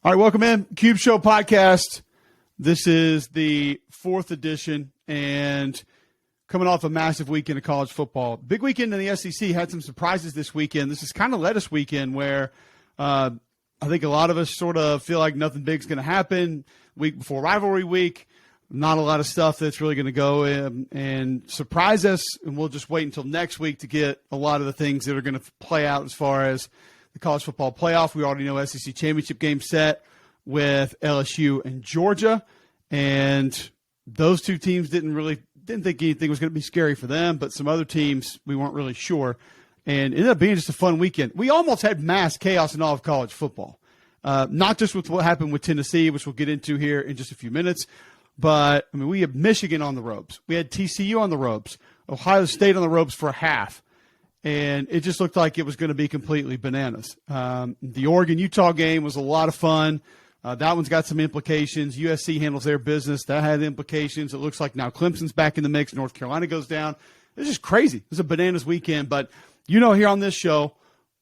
All right, welcome in. Cube Show podcast. This is the 4th edition, and coming off a massive weekend of college football. Big weekend in the SEC. Had some surprises this weekend. This is kind of lettuce weekend where I think a lot of us sort of feel like nothing big's going to happen. Week before rivalry week, not a lot of stuff that's really going to go in and surprise us, and we'll just wait until next week to get a lot of the things that are going to play out as far as the college football playoff. We already know SEC championship game set with LSU and Georgia, and those two teams didn't think anything was going to be scary for them, but some other teams we weren't really sure, and it ended up being just a fun weekend. We almost had mass chaos in all of college football, not just with what happened with Tennessee, which we'll get into here in just a few minutes, but I mean, we had Michigan on the ropes. We had TCU on the ropes, Ohio State on the ropes for a half. And it just looked like it was going to be completely bananas. The Oregon-Utah game was a lot of fun. That one's got some implications. USC handles their business. That had implications. It looks like now Clemson's back in the mix. North Carolina goes down. It's just crazy. It was a bananas weekend. But, here on this show,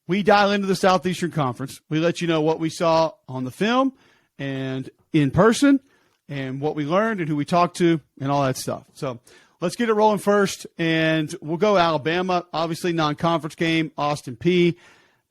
we dial into the Southeastern Conference. We let you know what we saw on the film and in person and what we learned and who we talked to and all that stuff. So let's get it rolling first, and we'll go Alabama. Obviously, non-conference game, Austin Peay.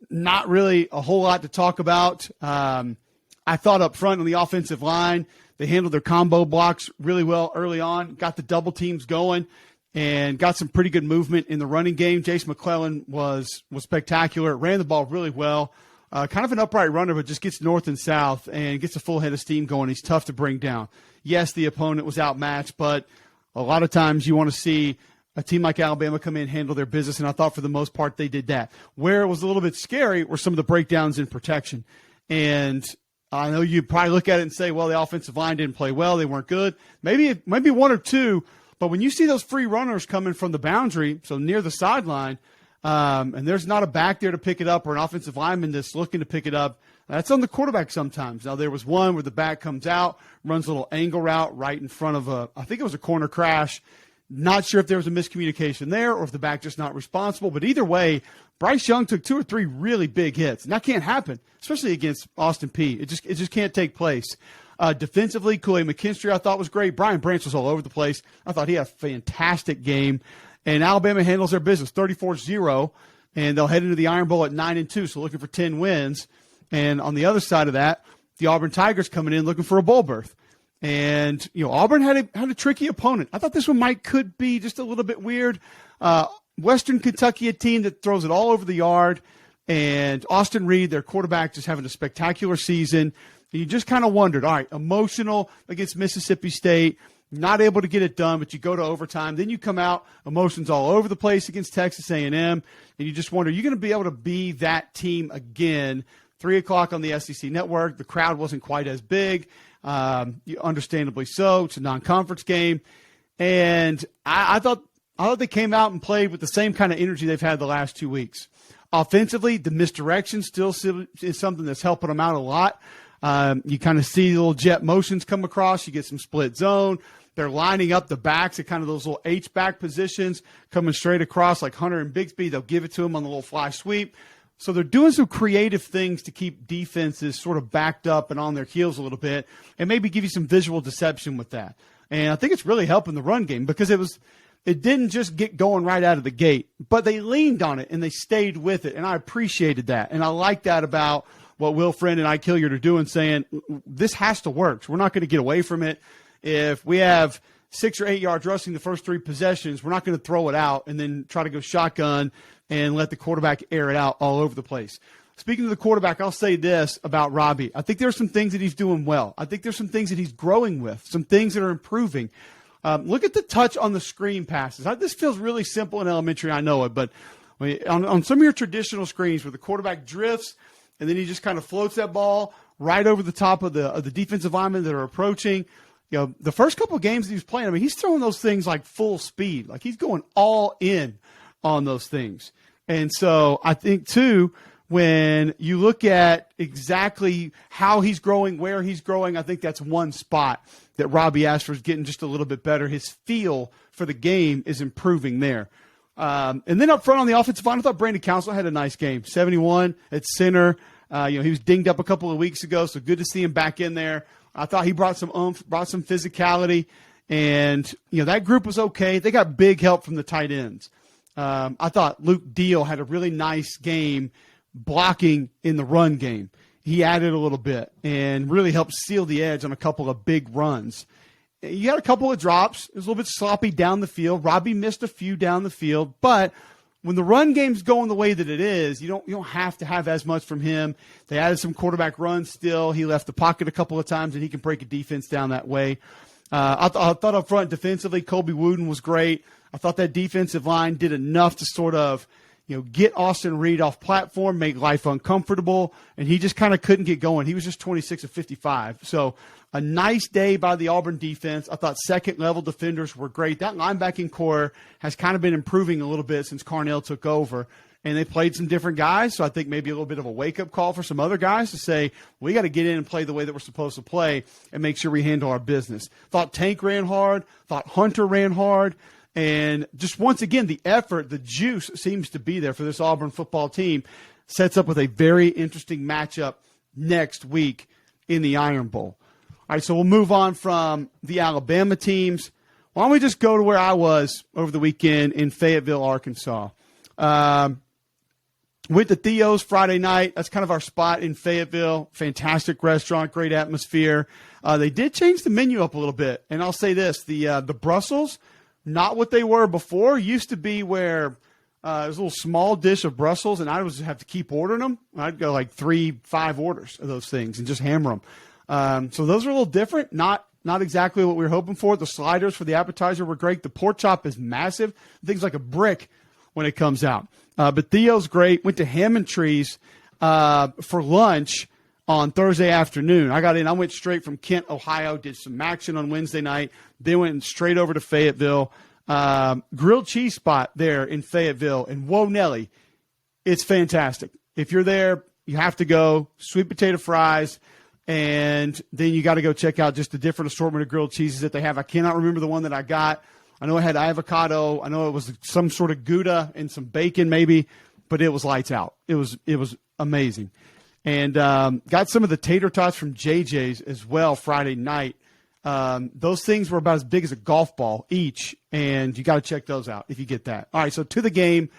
Not really a whole lot to talk about. I thought up front on the offensive line, they handled their combo blocks really well early on, got the double teams going, and got some pretty good movement in the running game. Jace McClellan was spectacular, ran the ball really well. Kind of an upright runner, but just gets north and south and gets a full head of steam going. He's tough to bring down. Yes, the opponent was outmatched, but a lot of times you want to see a team like Alabama come in and handle their business, and I thought for the most part they did that. Where it was a little bit scary were some of the breakdowns in protection. And I know you probably look at it and say, well, the offensive line didn't play well. They weren't good. Maybe one or two, but when you see those free runners coming from the boundary, so near the sideline, and there's not a back there to pick it up or an offensive lineman that's looking to pick it up, that's on the quarterback sometimes. Now, there was one where the back comes out, runs a little angle route right in front of I think it was a corner crash. Not sure if there was a miscommunication there or if the back just not responsible. But either way, Bryce Young took 2 or 3 really big hits. And that can't happen, especially against Austin Peay. It just can't take place. Defensively, Kool-Aid McKinstry I thought was great. Brian Branch was all over the place. I thought he had a fantastic game. And Alabama handles their business 34-0, and they'll head into the Iron Bowl at 9-2, so looking for 10 wins. And on the other side of that, the Auburn Tigers coming in looking for a bowl berth. And, Auburn had a tricky opponent. I thought this one could be just a little bit weird. Western Kentucky, a team that throws it all over the yard. And Austin Reed, their quarterback, just having a spectacular season. And you just kind of wondered, all right, emotional against Mississippi State, not able to get it done, but you go to overtime. Then you come out, emotions all over the place against Texas A&M. And you just wonder, are you going to be able to be that team again? 3 o'clock on the SEC network. The crowd wasn't quite as big, understandably so. It's a non-conference game. And I thought they came out and played with the same kind of energy they've had the last 2 weeks. Offensively, the misdirection still is something that's helping them out a lot. You kind of see little jet motions come across. You get some split zone. They're lining up the backs at kind of those little H-back positions, coming straight across like Hunter and Bigsby. They'll give it to them on the little fly sweep. So they're doing some creative things to keep defenses sort of backed up and on their heels a little bit and maybe give you some visual deception with that. And I think it's really helping the run game because it didn't just get going right out of the gate, but they leaned on it and they stayed with it. And I appreciated that. And I like that about what Will Friend and Ike Hilliard are doing, saying this has to work. So we're not going to get away from it. If we have 6 or 8 yards rushing the first 3 possessions, we're not going to throw it out and then try to go shotgun and let the quarterback air it out all over the place. Speaking of the quarterback, I'll say this about Robbie. I think there's some things that he's doing well. I think there's some things that he's growing with, some things that are improving. Look at the touch on the screen passes. This feels really simple in elementary, I know it, but on some of your traditional screens where the quarterback drifts and then he just kind of floats that ball right over the top of the defensive linemen that are approaching. The first couple of games that he was playing, he's throwing those things like full speed. Like he's going all in on those things. And so I think, too, when you look at exactly how he's growing, where he's growing, I think that's one spot that Robbie Ashford's getting just a little bit better. His feel for the game is improving there. And then up front on the offensive line, I thought Brandon Council had a nice game. 71 at center. He was dinged up a couple of weeks ago, so good to see him back in there. I thought he brought some oomph, brought some physicality, and that group was okay. They got big help from the tight ends. I thought Luke Deal had a really nice game blocking in the run game. He added a little bit and really helped seal the edge on a couple of big runs. You had a couple of drops. It was a little bit sloppy down the field. Robbie missed a few down the field, but when the run game's going the way that it is, you don't have to have as much from him. They added some quarterback runs still. He left the pocket a couple of times, and he can break a defense down that way. I thought up front defensively, Colby Wooden was great. I thought that defensive line did enough to sort of get Austin Reed off platform, make life uncomfortable, and he just kind of couldn't get going. He was just 26 of 55. So a nice day by the Auburn defense. I thought second-level defenders were great. That linebacking core has kind of been improving a little bit since Carnell took over, and they played some different guys, so I think maybe a little bit of a wake-up call for some other guys to say, we got to get in and play the way that we're supposed to play and make sure we handle our business. Thought Tank ran hard. Thought Hunter ran hard. And just once again, the effort, the juice seems to be there for this Auburn football team. Sets up with a very interesting matchup next week in the Iron Bowl. All right, so we'll move on from the Alabama teams. Why don't we just go to where I was over the weekend in Fayetteville, Arkansas. Went to Theo's Friday night. That's kind of our spot in Fayetteville. Fantastic restaurant, great atmosphere. They did change the menu up a little bit. And I'll say this, the Brussels, not what they were before. Used to be where it was a little small dish of Brussels, and I would have to keep ordering them. I'd go like 3-5 orders of those things and just hammer them. So those are a little different. Not exactly what we were hoping for. The sliders for the appetizer were great. The pork chop is massive. Things like a brick when it comes out. But Theo's great. Went to Hammond Trees for lunch on Thursday afternoon. I got in. I went straight from Kent, Ohio, did some action on Wednesday night, then went straight over to Fayetteville. Grilled cheese spot there in Fayetteville. And whoa, Nelly, it's fantastic. If you're there, you have to go. Sweet potato fries. And then you got to go check out just the different assortment of grilled cheeses that they have. I cannot remember the one that I got. I know it had avocado. I know it was some sort of Gouda and some bacon maybe, but it was lights out. It was amazing. And got some of the tater tots from JJ's as well Friday night. Those things were about as big as a golf ball each, and you got to check those out if you get that. All right, so to the game.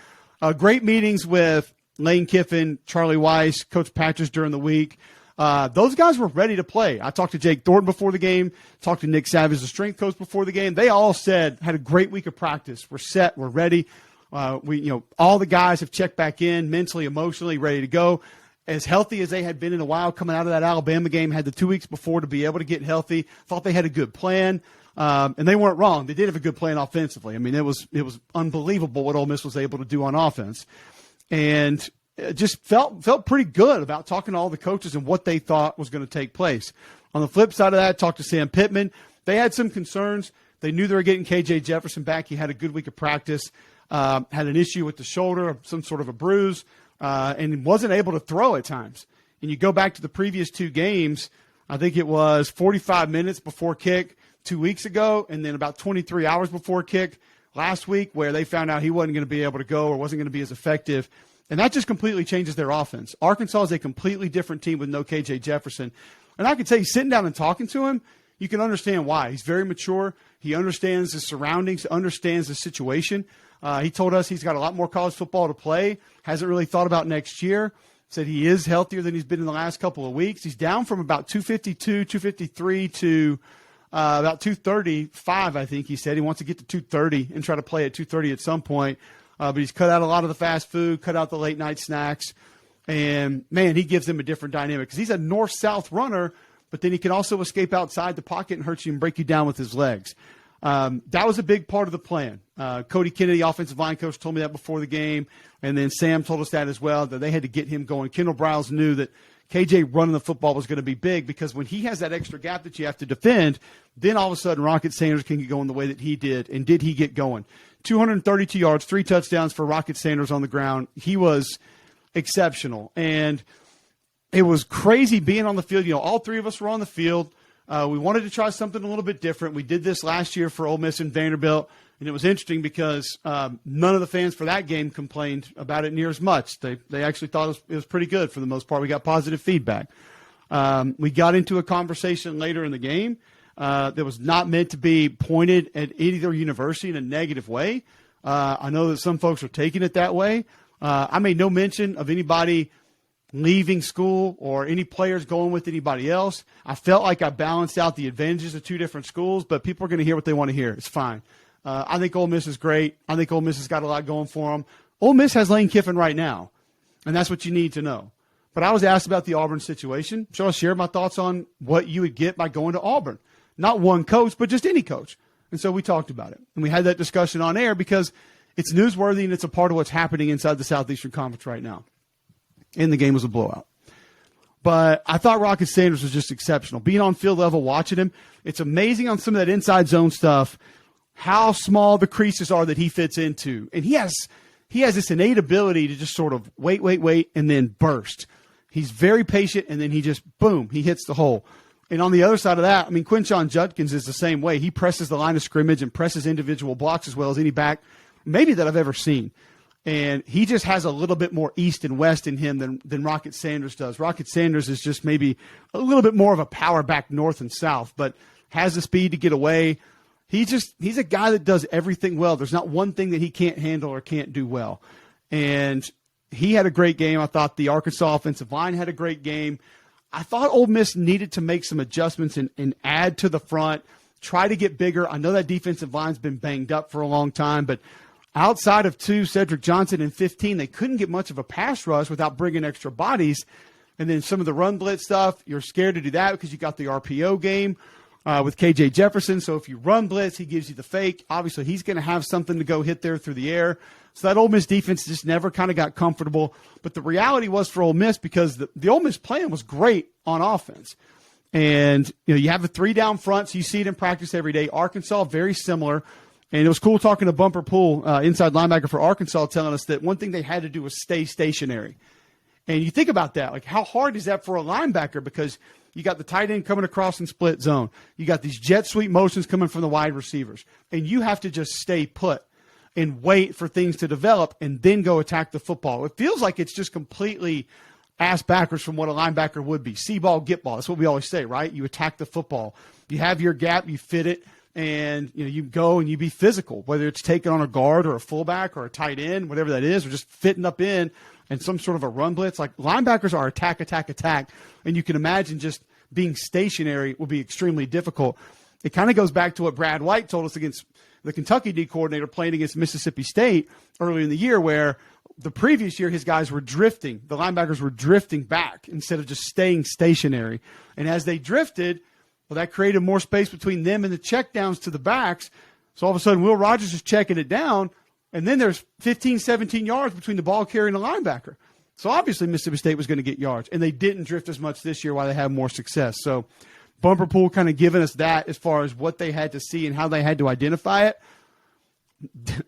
Great meetings with Lane Kiffin, Charlie Weiss, Coach Patches during the week. Those guys were ready to play. I talked to Jake Thornton before the game, talked to Nick Savage, the strength coach, before the game. They all said, had a great week of practice. We're set. We're ready. All the guys have checked back in mentally, emotionally, ready to go. As healthy as they had been in a while coming out of that Alabama game, had the 2 weeks before to be able to get healthy. Thought they had a good plan, and they weren't wrong. They did have a good plan offensively. I mean, it was unbelievable what Ole Miss was able to do on offense, and it just felt pretty good about talking to all the coaches and what they thought was going to take place. On the flip side of that, talked to Sam Pittman. They had some concerns. They knew they were getting KJ Jefferson back. He had a good week of practice. Had an issue with the shoulder, some sort of a bruise. And wasn't able to throw at times. And you go back to the previous two games, I think it was 45 minutes before kick 2 weeks ago, and then about 23 hours before kick last week, where they found out he wasn't going to be able to go or wasn't going to be as effective. And that just completely changes their offense. Arkansas is a completely different team with no KJ Jefferson. And I can tell you, sitting down and talking to him, you can understand why. He's very mature. He understands his surroundings, understands the situation. He told us he's got a lot more college football to play, hasn't really thought about next year, said he is healthier than he's been in the last couple of weeks. He's down from about 252, 253 to about 235, I think he said. He wants to get to 230 and try to play at 230 at some point. But he's cut out a lot of the fast food, cut out the late-night snacks. And, man, he gives them a different dynamic because he's a north-south runner, but then he can also escape outside the pocket and hurt you and break you down with his legs. That was a big part of the plan. Cody Kennedy, offensive line coach, told me that before the game, and then Sam told us that as well, that they had to get him going. Kendall Briles knew that KJ running the football was going to be big because when he has that extra gap that you have to defend, then all of a sudden Rocket Sanders can get going the way that he did, and did he get going. 232 yards, 3 touchdowns for Rocket Sanders on the ground. He was exceptional, and it was crazy being on the field. All three of us were on the field. We wanted to try something a little bit different. We did this last year for Ole Miss and Vanderbilt. And it was interesting because none of the fans for that game complained about it near as much. They actually thought it was pretty good for the most part. We got positive feedback. We got into a conversation later in the game that was not meant to be pointed at either university in a negative way. I know that some folks are taking it that way. I made no mention of anybody leaving school or any players going with anybody else. I felt like I balanced out the advantages of two different schools, but people are going to hear what they want to hear. It's fine. I think Ole Miss is great. I think Ole Miss has got a lot going for them. Ole Miss has Lane Kiffin right now, and that's what you need to know. But I was asked about the Auburn situation, so I'll share my thoughts on what you would get by going to Auburn. Not one coach, but just any coach. And so we talked about it. And we had that discussion on air because it's newsworthy and it's a part of what's happening inside the Southeastern Conference right now. And the game was a blowout. But I thought Rocket Sanders was just exceptional. Being on field level, watching him, it's amazing on some of that inside zone stuff how small the creases are that he fits into. And he has this innate ability to just sort of wait, and then burst. He's very patient, and then he just, boom, he hits the hole. And on the other side of that, I mean, Quinshon Judkins is the same way. He presses the line of scrimmage and presses individual blocks as well as any back maybe that I've ever seen. And he just has a little bit more east and west in him than Rocket Sanders does. Rocket Sanders is just maybe a little bit more of a power back north and south, but has the speed to get away. He's a guy that does everything well. There's not one thing that he can't handle or can't do well. And he had a great game. I thought the Arkansas offensive line had a great game. I thought Ole Miss needed to make some adjustments and add to the front, try to get bigger. I know that defensive line's been banged up for a long time, but outside of Cedric Johnson and 15, they couldn't get much of a pass rush without bringing extra bodies. And then some of the run blitz stuff, you're scared to do that because you got the RPO game with KJ Jefferson. So if you run blitz, he gives you the fake. Obviously, he's going to have something to go hit there through the air. So that Ole Miss defense just never kind of got comfortable. But the reality was for Ole Miss, because the Ole Miss plan was great on offense. And you have a 3-down front, so you see it in practice every day. Arkansas, very similar. And it was cool talking to Bumper Poole, inside linebacker for Arkansas, telling us that one thing they had to do was stay stationary. And you think about that, like how hard is that for a linebacker? Because you got the tight end coming across in split zone. You got these jet sweep motions coming from the wide receivers. And you have to just stay put and wait for things to develop and then go attack the football. It feels like it's just completely ass backwards from what a linebacker would be. See ball, get ball. That's what we always say, right? You attack the football. You have your gap, you fit it, and you go and you be physical, whether it's taking on a guard or a fullback or a tight end, whatever that is, or just fitting up in and some sort of a run blitz. Like linebackers are attack, and you can imagine just being stationary will be extremely difficult. It kind of goes back to what Brad White told us against the Kentucky D coordinator playing against Mississippi State earlier in the year, where the previous year his guys were drifting. The linebackers were drifting back instead of just staying stationary. And as they drifted, well, that created more space between them and the checkdowns to the backs. So all of a sudden, Will Rogers is checking it down, and then there's 15, 17 yards between the ball carrier and the linebacker. So obviously Mississippi State was going to get yards, and they didn't drift as much this year while they had more success. So Bumper Pool kind of giving us that as far as what they had to see and how they had to identify it.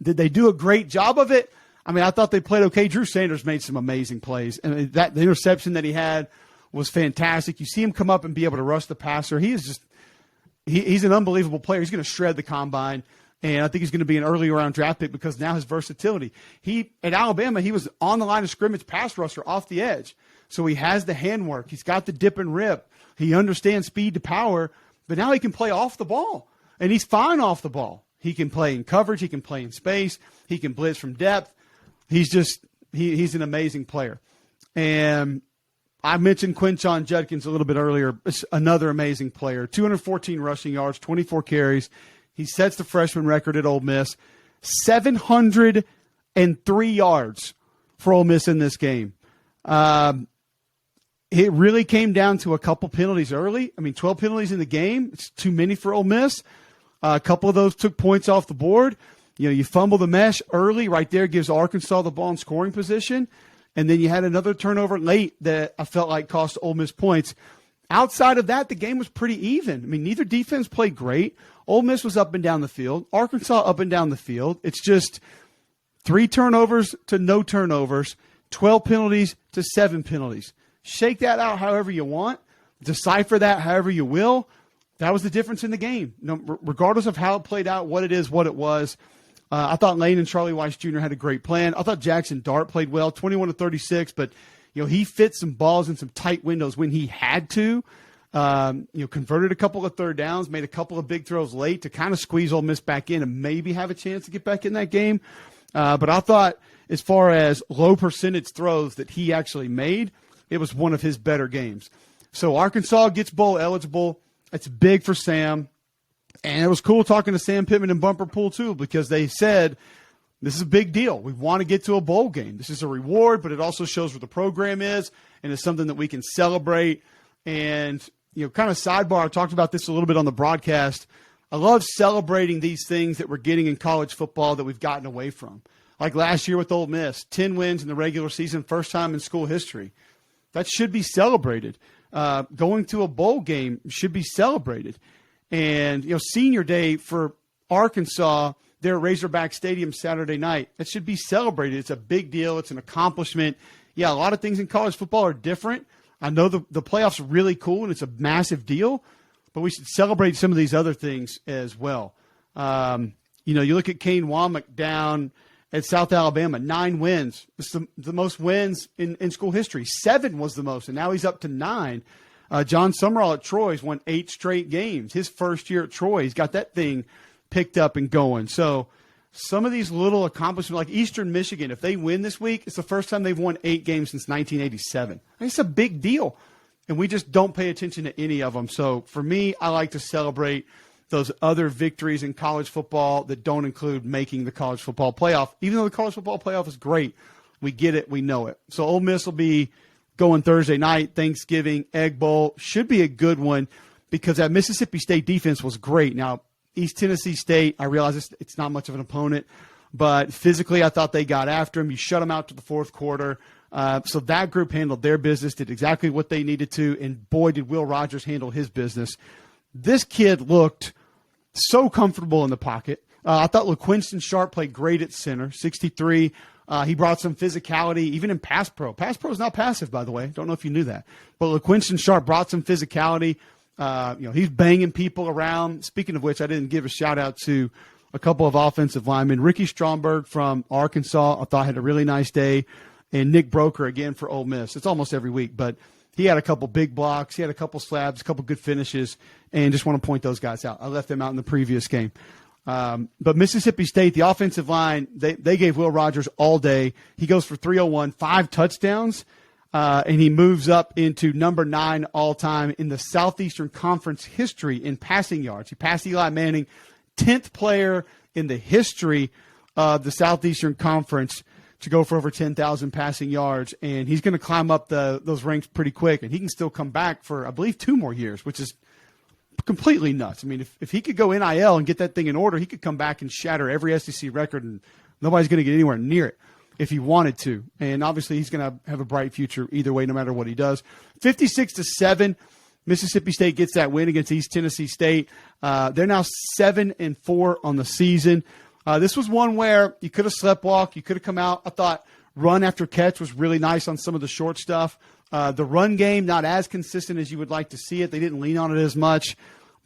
Did they do a great job of it? I mean, I thought they played okay. Drew Sanders made some amazing plays, and the interception that he had was fantastic. You see him come up and be able to rush the passer. He's an unbelievable player. He's going to shred the combine, and I think he's going to be an early round draft pick because now his versatility. At Alabama, he was on the line of scrimmage pass rusher off the edge. So he has the handwork. He's got the dip and rip. He understands speed to power, but now he can play off the ball, and he's fine off the ball. He can play in coverage. He can play in space. He can blitz from depth. He's an amazing player. And I mentioned Quinshon Judkins a little bit earlier. It's another amazing player. 214 rushing yards, 24 carries. He sets the freshman record at Ole Miss. 703 yards for Ole Miss in this game. It really came down to a couple penalties early. 12 penalties in the game. It's too many for Ole Miss. A couple of those took points off the board. You fumble the mesh early. Right there gives Arkansas the ball in scoring position. And then you had another turnover late that I felt like cost Ole Miss points. Outside of that, the game was pretty even. Neither defense played great. Ole Miss was up and down the field. Arkansas up and down the field. It's just 3 turnovers to no turnovers, 12 penalties to 7 penalties. Shake that out however you want. Decipher that however you will. That was the difference in the game. Regardless of how it played out, what it is, what it was, I thought Lane and Charlie Weiss Jr. had a great plan. I thought Jackson Dart played well, 21-36, but he fit some balls in some tight windows when he had to. Converted a couple of third downs, made a couple of big throws late to kind of squeeze Ole Miss back in and maybe have a chance to get back in that game. But I thought as far as low percentage throws that he actually made, it was one of his better games. So Arkansas gets bowl eligible. It's big for Sam. And it was cool talking to Sam Pittman and Bumper Pool, too, because they said, this is a big deal. We want to get to a bowl game. This is a reward, but it also shows where the program is, and it's something that we can celebrate. And, kind of sidebar, I talked about this a little bit on the broadcast. I love celebrating these things that we're getting in college football that we've gotten away from. Like last year with Ole Miss, 10 wins in the regular season, first time in school history. That should be celebrated. Going to a bowl game should be celebrated. And, senior day for Arkansas there at Razorback Stadium Saturday night, that should be celebrated. It's a big deal. It's an accomplishment. Yeah, a lot of things in college football are different. I know the playoffs are really cool, and it's a massive deal, but we should celebrate some of these other things as well. You look at Kane Womack down at South Alabama, 9 wins. It's the most wins in school history. 7 was the most, and now he's up to 9. John Summerall at Troy's won 8 straight games. His first year at Troy, he's got that thing picked up and going. So some of these little accomplishments, like Eastern Michigan, if they win this week, it's the first time they've won 8 games since 1987. It's a big deal, and we just don't pay attention to any of them. So for me, I like to celebrate those other victories in college football that don't include making the college football playoff. Even though the college football playoff is great, we get it, we know it. So Ole Miss will be going Thursday night, Thanksgiving, Egg Bowl. Should be a good one because that Mississippi State defense was great. Now, East Tennessee State, I realize it's not much of an opponent, but physically I thought they got after him. You shut them out to the fourth quarter. So that group handled their business, did exactly what they needed to, and boy, did Will Rogers handle his business. This kid looked so comfortable in the pocket. I thought LaQuinston Sharp played great at center, 63. He brought some physicality, even in pass pro. Pass pro is not passive, by the way. Don't know if you knew that. But LaQuinston Sharp brought some physicality. He's banging people around. Speaking of which, I didn't give a shout-out to a couple of offensive linemen. Ricky Stromberg from Arkansas, I thought, had a really nice day. And Nick Broker, again, for Ole Miss. It's almost every week, but he had a couple big blocks. He had a couple slabs, a couple good finishes, and just want to point those guys out. I left them out in the previous game. But Mississippi State, the offensive line, they gave Will Rogers all day. He goes for 301, 5 touchdowns, and he moves up into number 9 all-time in the Southeastern Conference history in passing yards. He passed Eli Manning, 10th player in the history of the Southeastern Conference to go for over 10,000 passing yards, and he's going to climb up those ranks pretty quick, and he can still come back for, I believe, 2 more years, which is completely nuts. I mean, if he could go NIL and get that thing in order, he could come back and shatter every SEC record, and nobody's going to get anywhere near it if he wanted to. And obviously, he's going to have a bright future either way, no matter what he does. 56-7, Mississippi State gets that win against East Tennessee State. They're now 7-4 on the season. This was one where you could have sleptwalked, you could have come out. I thought run after catch was really nice on some of the short stuff. The run game, not as consistent as you would like to see it. They didn't lean on it as much.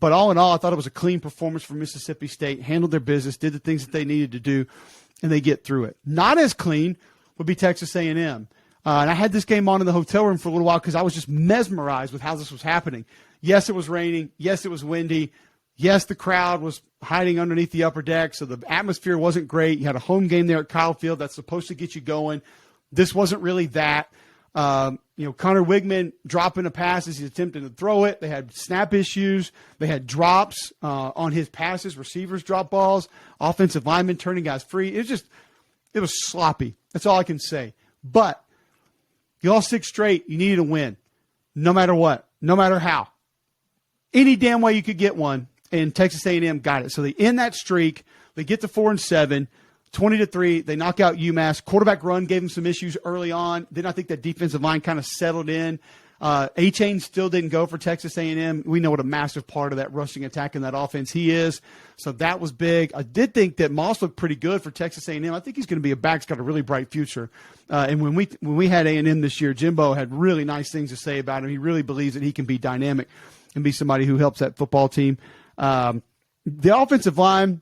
But all in all, I thought it was a clean performance from Mississippi State, handled their business, did the things that they needed to do, and they get through it. Not as clean would be Texas A&M. And I had this game on in the hotel room for a little while because I was just mesmerized with how this was happening. Yes, it was raining. Yes, it was windy. Yes, the crowd was hiding underneath the upper deck, so the atmosphere wasn't great. You had a home game there at Kyle Field that's supposed to get you going. This wasn't really that. Connor Wigman dropping a pass as he's attempting to throw it. They had snap issues. They had drops on his passes, receivers drop balls, offensive linemen turning guys free. It was sloppy. That's all I can say. But you lost 6 straight. You needed a win, no matter what, no matter how. Any damn way you could get one. And Texas A&M got it. So they end that streak. They get to 4-7, 20-3. They knock out UMass. Quarterback run gave them some issues early on. Then I think that defensive line kind of settled in. A-Chain still didn't go for Texas A&M. We know what a massive part of that rushing attack in that offense he is. So that was big. I did think that Moss looked pretty good for Texas A&M. I think he's going to be a back. He's got a really bright future. And when we had A&M this year, Jimbo had really nice things to say about him. He really believes that he can be dynamic and be somebody who helps that football team. The offensive line,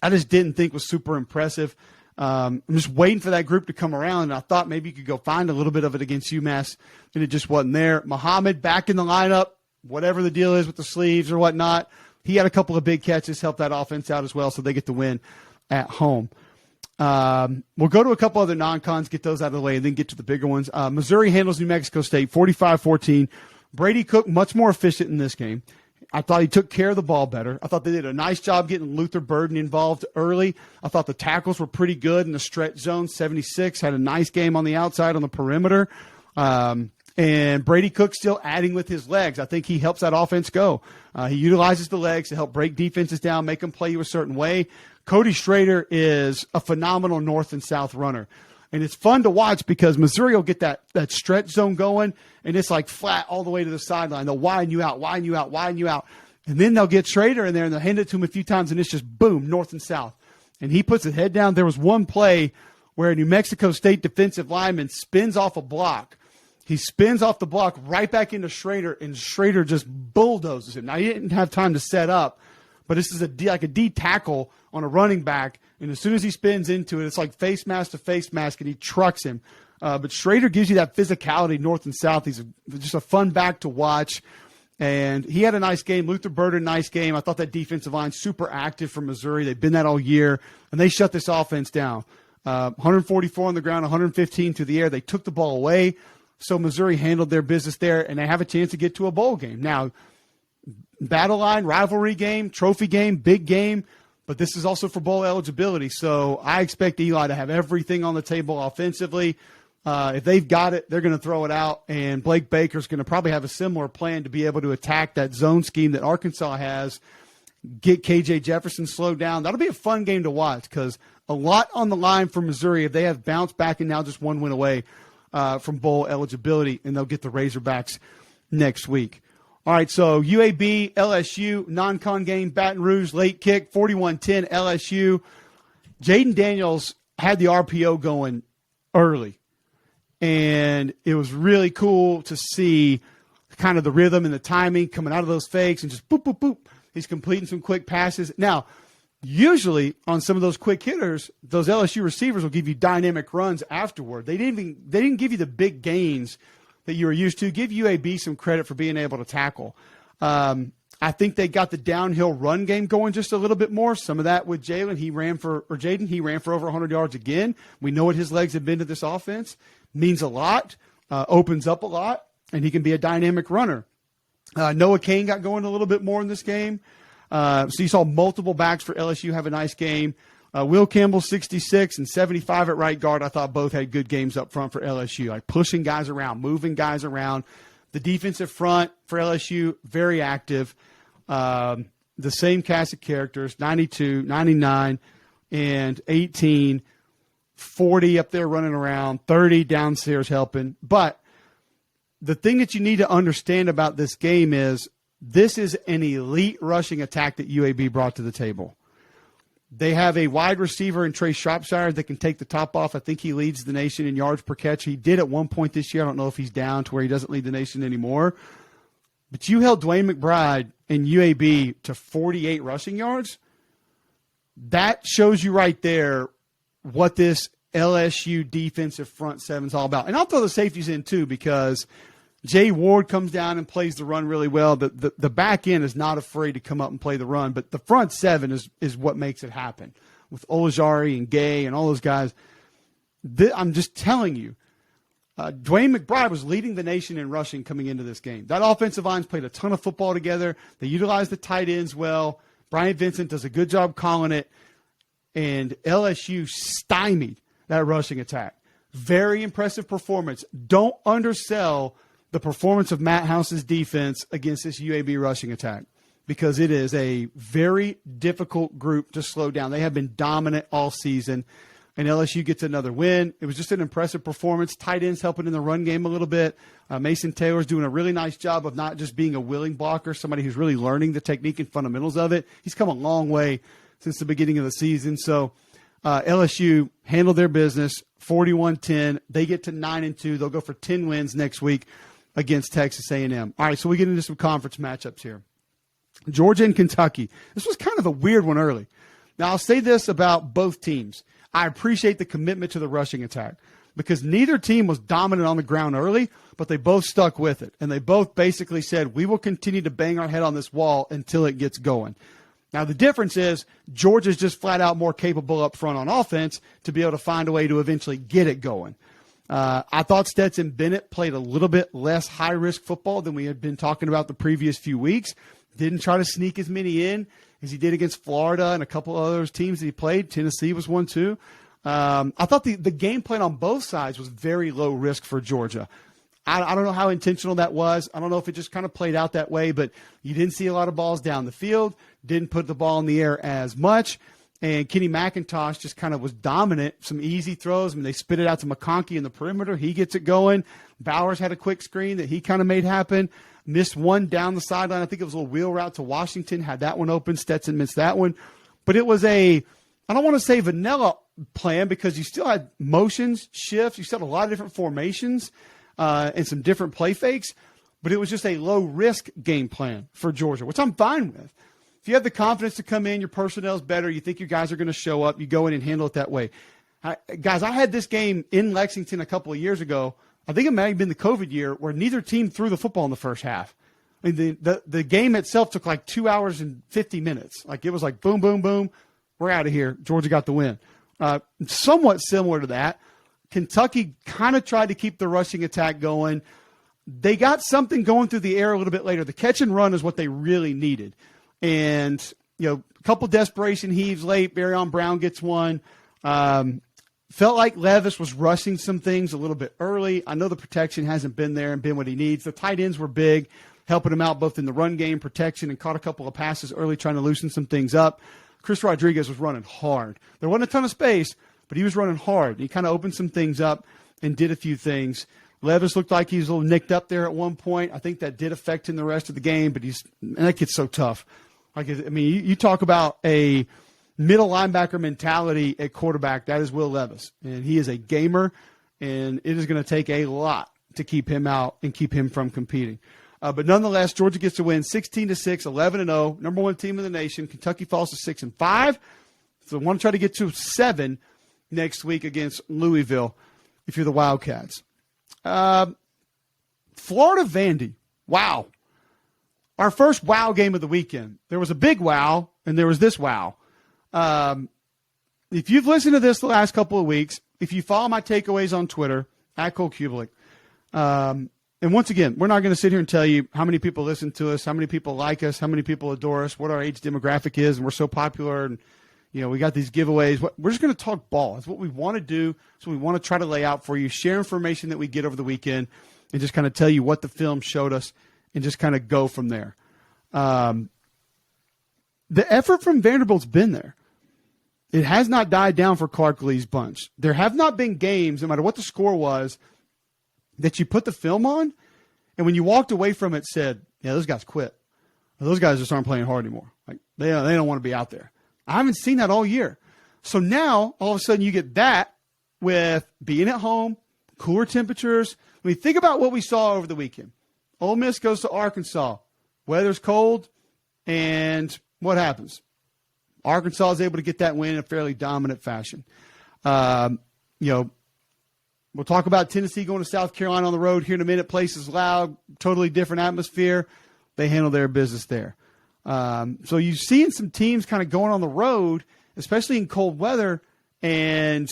I just didn't think was super impressive. I'm just waiting for that group to come around, and I thought maybe you could go find a little bit of it against UMass, and it just wasn't there. Muhammad back in the lineup, whatever the deal is with the sleeves or whatnot. He had a couple of big catches, helped that offense out as well, so they get the win at home. We'll go to a couple other non-cons, get those out of the way, and then get to the bigger ones. Missouri handles New Mexico State 45-14. Brady Cook much more efficient in this game. I thought he took care of the ball better. I thought they did a nice job getting Luther Burden involved early. I thought the tackles were pretty good in the stretch zone. 76 had a nice game on the outside on the perimeter. And Brady Cook still adding with his legs. I think he helps that offense go. He utilizes the legs to help break defenses down, make them play you a certain way. Cody Schrader is a phenomenal north and south runner. And it's fun to watch because Missouri will get that stretch zone going, and it's like flat all the way to the sideline. They'll widen you out. And then they'll get Schrader in there, and they'll hand it to him a few times, and it's just boom, north and south. And he puts his head down. There was one play where a New Mexico State defensive lineman spins off a block. He spins off the block right back into Schrader, and Schrader just bulldozes him. Now, he didn't have time to set up, but this is like a D tackle on a running back, and as soon as he spins into it, it's like face mask to face mask, and he trucks him. But Schrader gives you that physicality north and south. He's just a fun back to watch, and he had a nice game. Luther Burden, nice game. I thought that defensive line super active for Missouri. They've been that all year, and they shut this offense down. 144 on the ground, 115 through the air. They took the ball away, so Missouri handled their business there, and they have a chance to get to a bowl game. Now, battle line, rivalry game, trophy game, big game, but this is also for bowl eligibility. So I expect Eli to have everything on the table offensively. If they've got it, they're going to throw it out, and Blake Baker's going to probably have a similar plan to be able to attack that zone scheme that Arkansas has, get KJ Jefferson slowed down. That'll be a fun game to watch because a lot on the line for Missouri if they have bounced back and now just one win away from bowl eligibility, and they'll get the Razorbacks next week. All right, so UAB, LSU, non-con game, Baton Rouge, late kick, 41-10 LSU. Jaden Daniels had the RPO going early, and it was really cool to see kind of the rhythm and the timing coming out of those fakes and just boop, boop, boop. He's completing some quick passes. Now, usually on some of those quick hitters, those LSU receivers will give you dynamic runs afterward. They didn't give you the big gains that you were used to. Give UAB some credit for being able to tackle. I think they got the downhill run game going just a little bit more. Some of that with Jaden, he ran for over 100 yards again. We know what his legs have been to this offense. Means a lot, opens up a lot, and he can be a dynamic runner. Noah Cain got going a little bit more in this game. So you saw multiple backs for LSU have a nice game. Will Campbell, 66 and 75 at right guard. I thought both had good games up front for LSU, like pushing guys around, moving guys around. The defensive front for LSU, very active. The same cast of characters, 92, 99, and 18, 40 up there running around, 30 downstairs helping. But the thing that you need to understand about this game is this is an elite rushing attack that UAB brought to the table. They have a wide receiver in Trey Shropshire that can take the top off. I think he leads the nation in yards per catch. He did at one point this year. I don't know if he's down to where he doesn't lead the nation anymore. But you held Dwayne McBride and UAB to 48 rushing yards. That shows you right there what this LSU defensive front seven is all about. And I'll throw the safeties in too because Jay Ward comes down and plays the run really well. The back end is not afraid to come up and play the run, but the front seven is what makes it happen. With Olajari and Gay and all those guys, I'm just telling you, Dwayne McBride was leading the nation in rushing coming into this game. That offensive line's played a ton of football together. They utilize the tight ends well. Brian Vincent does a good job calling it, and LSU stymied that rushing attack. Very impressive performance. Don't undersell the performance of Matt House's defense against this UAB rushing attack because it is a very difficult group to slow down. They have been dominant all season, and LSU gets another win. It was just an impressive performance. Tight ends helping in the run game a little bit. Mason Taylor's doing a really nice job of not just being a willing blocker, somebody who's really learning the technique and fundamentals of it. He's come a long way since the beginning of the season. So LSU handled their business, 41-10. They get to 9-2. They'll go for 10 wins next week against Texas A&M. All right, so we get into some conference matchups here. Georgia and Kentucky. This was kind of a weird one early. Now, I'll say this about both teams. I appreciate the commitment to the rushing attack because neither team was dominant on the ground early, but they both stuck with it. And they both basically said, we will continue to bang our head on this wall until it gets going. Now, the difference is Georgia's just flat out more capable up front on offense to be able to find a way to eventually get it going. I thought Stetson Bennett played a little bit less high-risk football than we had been talking about the previous few weeks. Didn't try to sneak as many in as he did against Florida and a couple of other teams that he played. Tennessee was one, too. I thought the game plan on both sides was very low risk for Georgia. I don't know how intentional that was. I don't know if it just kind of played out that way, but you didn't see a lot of balls down the field, didn't put the ball in the air as much, and Kenny McIntosh just kind of was dominant. Some easy throws. I mean, they spit it out to McConkey in the perimeter. He gets it going. Bowers had a quick screen that he kind of made happen. Missed one down the sideline. I think it was a little wheel route to Washington. Had that one open. Stetson missed that one. But it was I don't want to say vanilla plan because you still had motions, shifts. You still had a lot of different formations and some different play fakes. But it was just a low-risk game plan for Georgia, which I'm fine with. If you have the confidence to come in, your personnel's better, you think your guys are going to show up, you go in and handle it that way. Guys, I had this game in Lexington a couple of years ago. I think it might have been the COVID year where neither team threw the football in the first half. I mean, the game itself took like 2 hours and 50 minutes. Like it was like boom, boom, boom. We're out of here. Georgia got the win. Somewhat similar to that. Kentucky kind of tried to keep the rushing attack going. They got something going through the air a little bit later. The catch and run is what they really needed. And, a couple desperation heaves late. Barryon Brown gets one. Felt like Levis was rushing some things a little bit early. I know the protection hasn't been there and been what he needs. The tight ends were big, helping him out both in the run game, protection, and caught a couple of passes early trying to loosen some things up. Chris Rodriguez was running hard. There wasn't a ton of space, but he was running hard. He kind of opened some things up and did a few things. Levis looked like he was a little nicked up there at one point. I think that did affect him the rest of the game, but that kid's so tough. You talk about a middle linebacker mentality at quarterback. That is Will Levis, and he is a gamer, and it is going to take a lot to keep him out and keep him from competing. But nonetheless, Georgia gets to win 16-6, 11-0, number one team in the nation. Kentucky falls to 6-5, so I want to try to get to 7 next week against Louisville if you're the Wildcats. Florida Vandy, wow. Our first wow game of the weekend. There was a big wow, and there was this wow. If you've listened to this the last couple of weeks, if you follow my takeaways on Twitter, at Cole Cubelic, and once again, we're not going to sit here and tell you how many people listen to us, how many people like us, how many people adore us, what our age demographic is, and we're so popular, and we got these giveaways. We're just going to talk ball. It's what we want to do. So we want to try to lay out for you, share information that we get over the weekend, and just kind of tell you what the film showed us and just kind of go from there. The effort from Vanderbilt's been there. It has not died down for Clark Lee's bunch. There have not been games, no matter what the score was, that you put the film on, and when you walked away from it said, yeah, those guys quit. Those guys just aren't playing hard anymore. Like they don't want to be out there. I haven't seen that all year. So now, all of a sudden, you get that with being at home, cooler temperatures. I mean, think about what we saw over the weekend. Ole Miss goes to Arkansas. Weather's cold, and what happens? Arkansas is able to get that win in a fairly dominant fashion. We'll talk about Tennessee going to South Carolina on the road here in a minute. Place is loud, totally different atmosphere. They handle their business there. So you've seen some teams kind of going on the road, especially in cold weather, and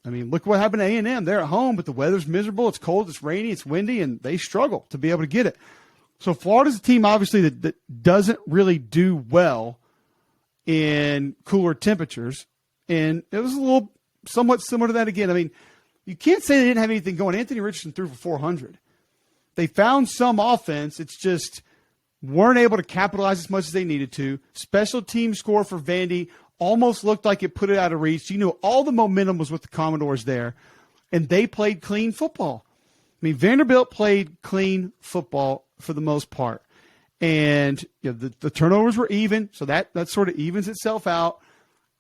look what happened to A&M. They're at home, but the weather's miserable. It's cold, it's rainy, it's windy, and they struggle to be able to get it. So Florida's a team, obviously, that doesn't really do well in cooler temperatures, and it was a little somewhat similar to that again. I mean, you can't say they didn't have anything going. Anthony Richardson threw for 400. They found some offense. It's just weren't able to capitalize as much as they needed to. Special team score for Vandy almost looked like it put it out of reach. All the momentum was with the Commodores there, and they played clean football. I mean, Vanderbilt played clean football for the most part. And the turnovers were even, so that sort of evens itself out.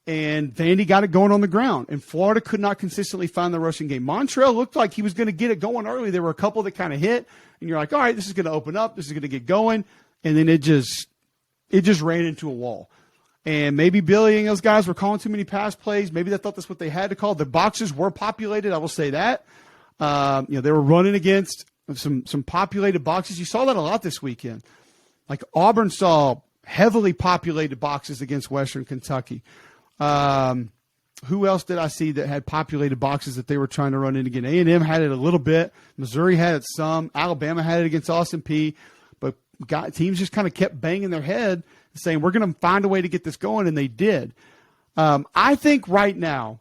And Vandy got it going on the ground. And Florida could not consistently find the rushing game. Montrell looked like he was going to get it going early. There were a couple that kind of hit, and you're like, all right, this is going to open up. This is going to get going. And then it just ran into a wall. And maybe Billy and those guys were calling too many pass plays. Maybe they thought that's what they had to call. The boxes were populated, I will say that. They were running against some populated boxes. You saw that a lot this weekend. Like Auburn saw heavily populated boxes against Western Kentucky. Who else did I see that had populated boxes that they were trying to run in again? A&M had it a little bit. Missouri had it some. Alabama had it against Austin Peay. But teams just kind of kept banging their head saying, we're going to find a way to get this going, and they did. I think right now,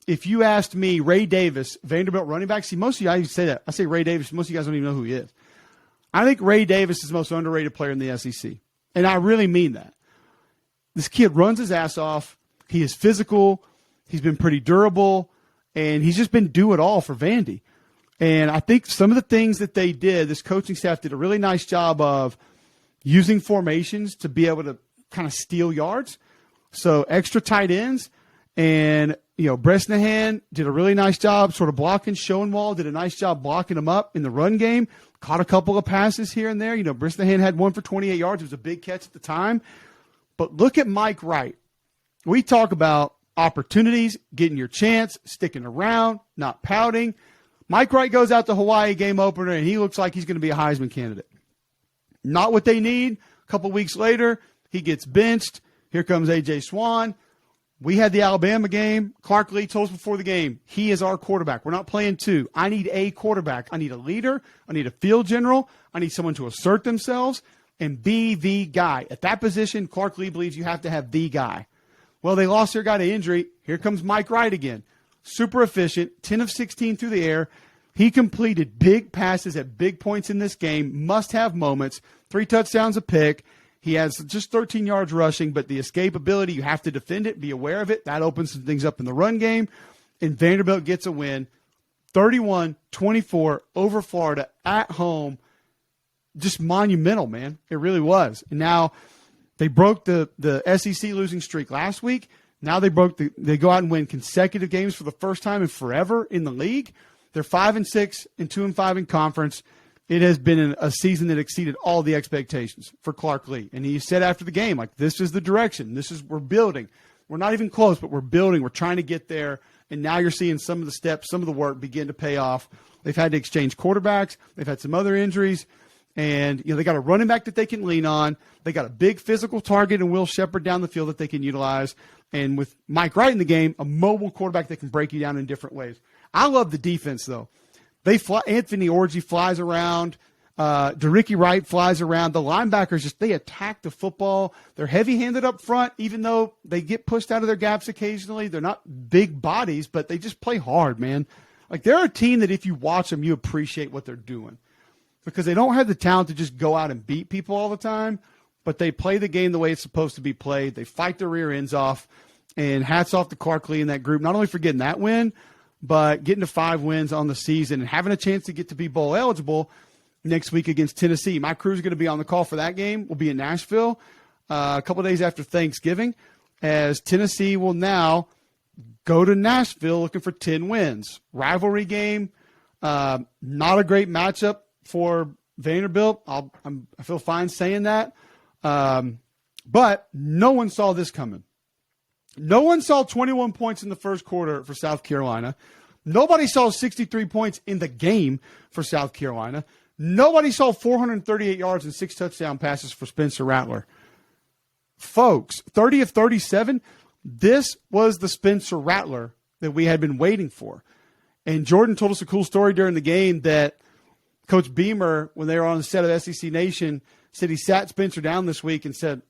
if you asked me, Ray Davis, Vanderbilt running back, see, most of you, I say that. I say Ray Davis. Most of you guys don't even know who he is. I think Ray Davis is the most underrated player in the SEC. And I really mean that. This kid runs his ass off. He is physical. He's been pretty durable. And he's just been do it all for Vandy. And I think some of the things that they did, this coaching staff did a really nice job of using formations to be able to kind of steal yards. So extra tight ends. And, Bresnahan did a really nice job sort of blocking. Schoenwald did a nice job blocking him up in the run game. Caught a couple of passes here and there. Bresnahan had one for 28 yards. It was a big catch at the time. But look at Mike Wright. We talk about opportunities, getting your chance, sticking around, not pouting. Mike Wright goes out to Hawaii game opener, and he looks like he's going to be a Heisman candidate. Not what they need. A couple weeks later, he gets benched. Here comes A.J. Swan. We had the Alabama game. Clark Lee told us before the game, he is our quarterback. We're not playing two. I need a quarterback. I need a leader. I need a field general. I need someone to assert themselves and be the guy. At that position, Clark Lee believes you have to have the guy. Well, they lost their guy to injury. Here comes Mike Wright again. Super efficient, 10 of 16 through the air. He completed big passes at big points in this game, must-have moments, 3 touchdowns a pick. He has just 13 yards rushing, but the escapability, you have to defend it, be aware of it. That opens some things up in the run game. And Vanderbilt gets a win, 31-24 over Florida at home. Just monumental, man. It really was. And now they broke the SEC losing streak last week. Now they go out and win consecutive games for the first time in forever in the league. They're 5-6 and 2-5 in conference. It has been a season that exceeded all the expectations for Clark Lee. And he said after the game, this is the direction. We're building. We're not even close, but we're building. We're trying to get there. And now you're seeing some of the steps, some of the work begin to pay off. They've had to exchange quarterbacks. They've had some other injuries. And, they got a running back that they can lean on. They got a big physical target in Will Shepherd down the field that they can utilize. And with Mike Wright in the game, a mobile quarterback that can break you down in different ways. I love the defense, though. Anthony Orji flies around. DeRicky Wright flies around. The linebackers, they attack the football. They're heavy-handed up front, even though they get pushed out of their gaps occasionally. They're not big bodies, but they just play hard, man. They're a team that if you watch them, you appreciate what they're doing. Because they don't have the talent to just go out and beat people all the time, but they play the game the way it's supposed to be played. They fight their rear ends off, and hats off to Clark Lee and that group, not only for getting that win, but getting to 5 wins on the season and having a chance to get to be bowl eligible next week against Tennessee. My crew's going to be on the call for that game. We'll be in Nashville a couple days after Thanksgiving, as Tennessee will now go to Nashville looking for 10 wins. Rivalry game, not a great matchup for Vanderbilt. I feel fine saying that. But no one saw this coming. No one saw 21 points in the first quarter for South Carolina. Nobody saw 63 points in the game for South Carolina. Nobody saw 438 yards and 6 touchdown passes for Spencer Rattler. Folks, 30 of 37, this was the Spencer Rattler that we had been waiting for. And Jordan told us a cool story during the game that Coach Beamer, when they were on the set of SEC Nation, said he sat Spencer down this week and said,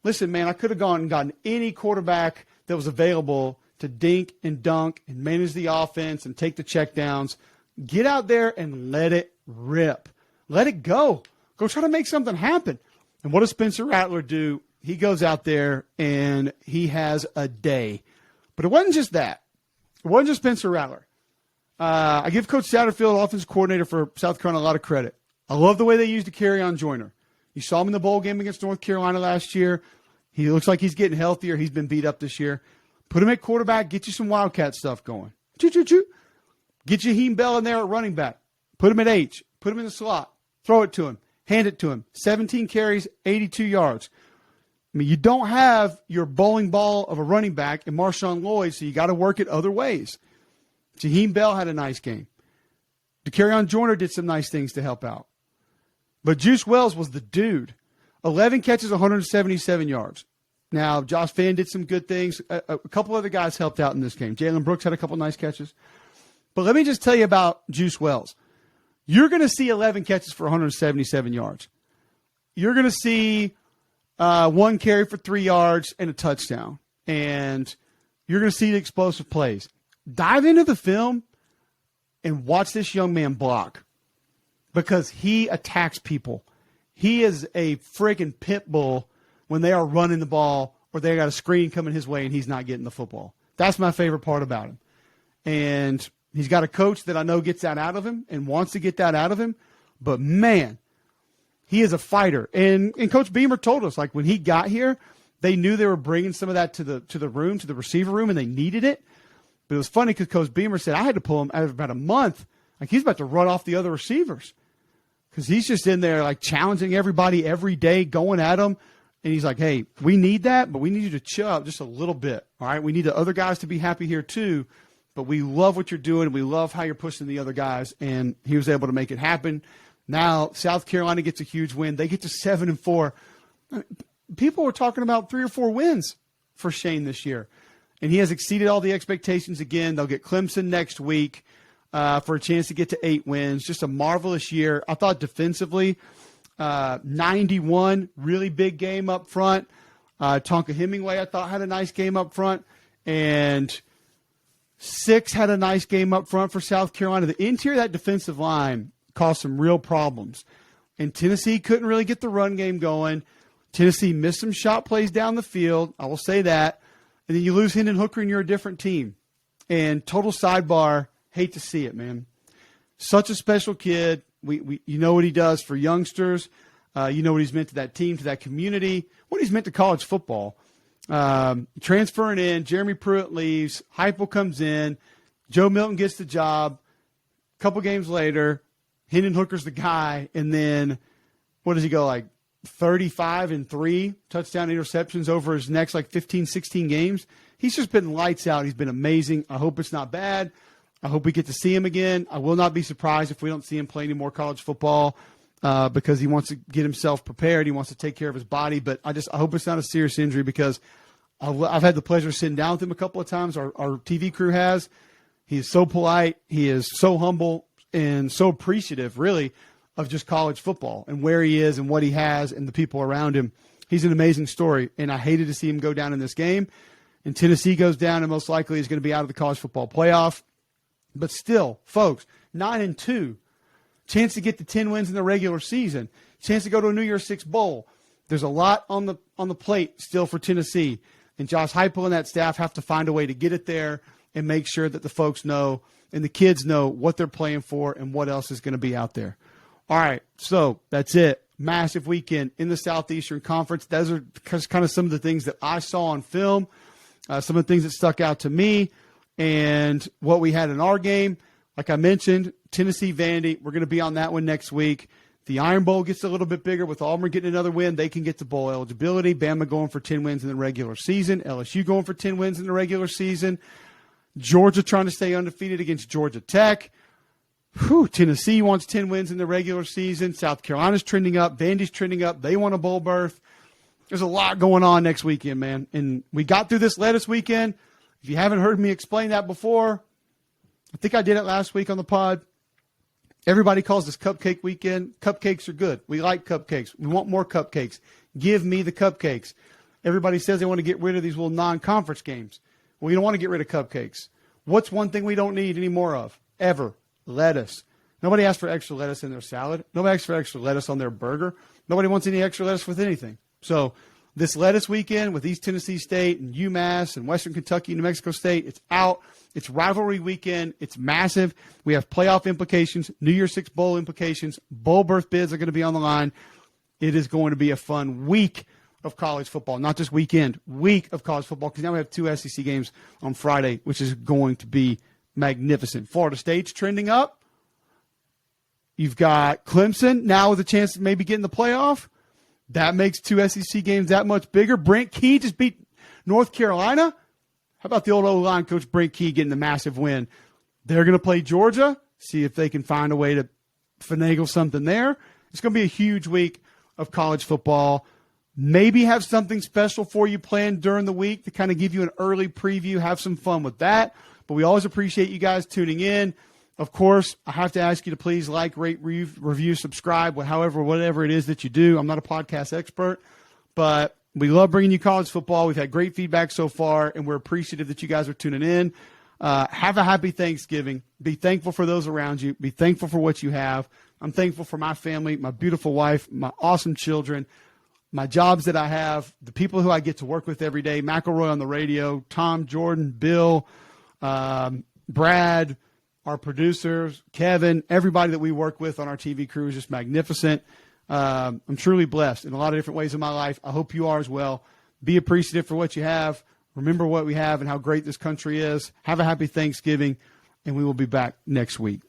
listen, man, I could have gone and gotten any quarterback that was available to dink and dunk and manage the offense and take the checkdowns. Get out there and let it rip. Let it go. Go try to make something happen. And what does Spencer Rattler do? He goes out there and he has a day. But it wasn't just that. It wasn't just Spencer Rattler. I give Coach Satterfield, offensive coordinator for South Carolina, a lot of credit. I love the way they used to carry on Joyner. You saw him in the bowl game against North Carolina last year. He looks like he's getting healthier. He's been beat up this year. Put him at quarterback. Get you some Wildcat stuff going. Choo-choo-choo. Get Jaheim Bell in there at running back. Put him at H. Put him in the slot. Throw it to him. Hand it to him. 17 carries, 82 yards. I mean, you don't have your bowling ball of a running back in Marshawn Lloyd, so you got to work it other ways. Jaheim Bell had a nice game. DeCarrion Joyner did some nice things to help out. But Juice Wells was the dude. 11 catches, 177 yards. Now, Josh Vann did some good things. A couple other guys helped out in this game. Jalen Brooks had a couple nice catches. But let me just tell you about Juice Wells. You're going to see 11 catches for 177 yards. You're going to see one carry for 3 yards and a touchdown. And you're going to see the explosive plays. Dive into the film and watch this young man block because he attacks people. He is a friggin' pit bull when they are running the ball or they got a screen coming his way and he's not getting the football. That's my favorite part about him. And he's got a coach that I know gets that out of him and wants to get that out of him. But, man, he is a fighter. And Coach Beamer told us, like, when he got here, they knew they were bringing some of that to the room, to the receiver room, and they needed it. But it was funny because Coach Beamer said, I had to pull him out of about a month. Like, he's about to run off the other receivers because he's just in there, like, challenging everybody every day, going at them. And he's like, hey, we need that, but we need you to chill out just a little bit, all right? We need the other guys to be happy here too, but we love what you're doing. We love how you're pushing the other guys, and he was able to make it happen. Now South Carolina gets a huge win. They get to 7-4. People were talking about 3 or 4 wins for Shane this year, and he has exceeded all the expectations again. They'll get Clemson next week for a chance to get to 8 wins. Just a marvelous year. I thought defensively, 91, really big game up front. Tonka Hemingway, I thought, had a nice game up front. And 6 had a nice game up front for South Carolina. The interior of that defensive line caused some real problems. And Tennessee couldn't really get the run game going. Tennessee missed some shot plays down the field. I will say that. And then you lose Hendon Hooker and you're a different team. And total sidebar, hate to see it, man. Such a special kid. You know what he does for youngsters. You know what he's meant to that team, to that community, what he's meant to college football. Transferring in, Jeremy Pruitt leaves, Heupel comes in, Joe Milton gets the job. A couple games later, Hendon Hooker's the guy, and then what does he go, like 35-3 touchdown interceptions over his next like 15, 16 games? He's just been lights out. He's been amazing. I hope it's not bad. I hope we get to see him again. I will not be surprised if we don't see him play any more college football because he wants to get himself prepared. He wants to take care of his body. But I hope it's not a serious injury because I've had the pleasure of sitting down with him a couple of times. Our TV crew has. He is so polite. He is so humble and so appreciative, really, of just college football and where he is and what he has and the people around him. He's an amazing story, and I hated to see him go down in this game. And Tennessee goes down and most likely is going to be out of the college football playoff. But still, folks, 9-2, chance to get to 10 wins in the regular season, chance to go to a New Year's Six bowl. There's a lot on the plate still for Tennessee, and Josh Heupel and that staff have to find a way to get it there and make sure that the folks know and the kids know what they're playing for and what else is going to be out there. All right, so that's it. Massive weekend in the Southeastern Conference. Those are kind of some of the things that I saw on film, some of the things that stuck out to me. And what we had in our game, like I mentioned, Tennessee Vandy, we're going to be on that one next week. The Iron Bowl gets a little bit bigger with Auburn getting another win. They can get to bowl eligibility. Bama going for 10 wins in the regular season. LSU going for 10 wins in the regular season. Georgia trying to stay undefeated against Georgia Tech. Tennessee wants 10 wins in the regular season. South Carolina's trending up. Vandy's trending up. They want a bowl berth. There's a lot going on next weekend, man. And we got through this lettuce weekend. If you haven't heard me explain that before, I think I did it last week on the pod. Everybody calls this cupcake weekend. Cupcakes are good. We like cupcakes. We want more cupcakes. Give me the cupcakes. Everybody says they want to get rid of these little non-conference games. Well, you don't want to get rid of cupcakes. What's one thing we don't need any more of? Ever. Lettuce. Nobody asks for extra lettuce in their salad. Nobody asks for extra lettuce on their burger. Nobody wants any extra lettuce with anything. So this lettuce weekend with East Tennessee State and UMass and Western Kentucky and New Mexico State, it's out. It's rivalry weekend. It's massive. We have playoff implications, New Year's Six bowl implications. Bowl berth bids are going to be on the line. It is going to be a fun week of college football, not just weekend, week of college football, because now we have 2 SEC games on Friday, which is going to be magnificent. Florida State's trending up. You've got Clemson now with a chance to maybe get in the playoff. That makes 2 SEC games that much bigger. Brent Key just beat North Carolina. How about the old O-line coach Brent Key getting the massive win? They're going to play Georgia, see if they can find a way to finagle something there. It's going to be a huge week of college football. Maybe have something special for you planned during the week to kind of give you an early preview. Have some fun with that. But we always appreciate you guys tuning in. Of course, I have to ask you to please like, rate, review, subscribe, whatever it is that you do. I'm not a podcast expert, but we love bringing you college football. We've had great feedback so far, and we're appreciative that you guys are tuning in. Have a happy Thanksgiving. Be thankful for those around you. Be thankful for what you have. I'm thankful for my family, my beautiful wife, my awesome children, my jobs that I have, the people who I get to work with every day, McElroy on the radio, Tom, Jordan, Bill, Brad, our producers, Kevin, everybody that we work with on our TV crew is just magnificent. I'm truly blessed in a lot of different ways in my life. I hope you are as well. Be appreciative for what you have. Remember what we have and how great this country is. Have a happy Thanksgiving, and we will be back next week.